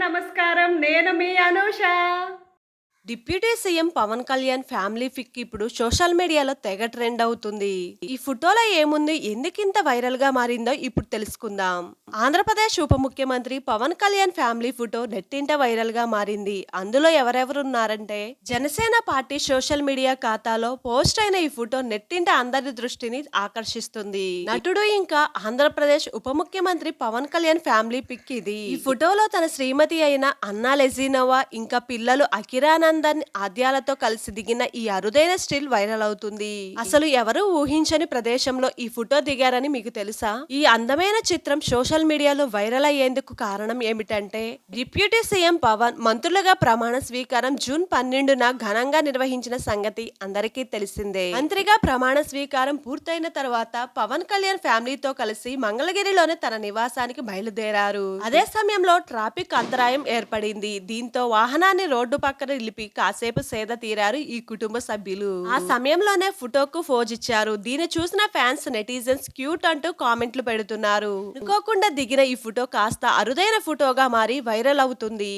నమస్కారం. నేను మీ Anusha. Deputy CM Pawan Kalyan family pic ఇప్పుడు సోషల్ మీడియాలో తెగ ట్రెండ్ అవుతుంది. ఈ ఫోటోలో ఏముంది, ఎందుకింత వైరల్ గా మారిందో ఇప్పుడు తెలుసుకుందాం. ఆంధ్రప్రదేశ్ ఉప ముఖ్యమంత్రి పవన్ కళ్యాణ్ ఫ్యామిలీ ఫోటో నెట్టింట వైరల్ గా మారింది. అందులో ఎవరెవరున్నారంటే, జనసేన పార్టీ సోషల్ మీడియా ఖాతాలో పోస్ట్ అయిన ఈ ఫోటో నెట్టింట అందరి దృష్టిని ఆకర్షిస్తుంది. నటుడు ఇంకా ఆంధ్రప్రదేశ్ ఉప ముఖ్యమంత్రి పవన్ కళ్యాణ్ ఫ్యామిలీ పిక్ ఇది. ఈ ఫోటోలో తన శ్రీమతి అయిన అన్నా లెజినోవా ఇంకా పిల్లలు అకిరానందన్ ఆద్యాలతో కలిసి దిగిన ఈ అరుదైన స్టిల్ వైరల్ అవుతుంది. అసలు ఎవరు ఊహించని ప్రదేశంలో ఈ ఫోటో దిగారని మీకు తెలుసా? ఈ అందమైన చిత్రం సోషల్ మీడియాలో వైరల్ అయ్యేందుకు కారణం ఏమిటంటే, డిప్యూటీ సీఎం పవన్ మంత్రులుగా ప్రమాణ స్వీకారం జూన్ 12న ఘనంగా నిర్వహించిన సంగతి అందరికీ తెలిసిందే. మంత్రిగా ప్రమాణ స్వీకారం పూర్తయిన తర్వాత పవన్ కళ్యాణ్ ఫ్యామిలీతో కలిసి మంగళగిరిలోని తన నివాసానికి బయలుదేరారు. అదే సమయంలో ట్రాఫిక్ అంతరాయం ఏర్పడింది. దీంతో వాహనాన్ని రోడ్డు పక్కన నిలిపి కాసేపు సేద తీరారు ఈ కుటుంబ సభ్యులు. ఆ సమయంలోనే ఫోటోకు ఫోజ్ ఇచ్చారు. దీన్ని చూసిన ఫ్యాన్స్, నెటిజన్స్ క్యూట్ అంటూ కామెంట్లు పెడుతున్నారు. అనుకోకుండా దిగిన ఈ ఫోటో కాస్త అరుదైన ఫోటోగా మారి వైరల్ అవుతుంది.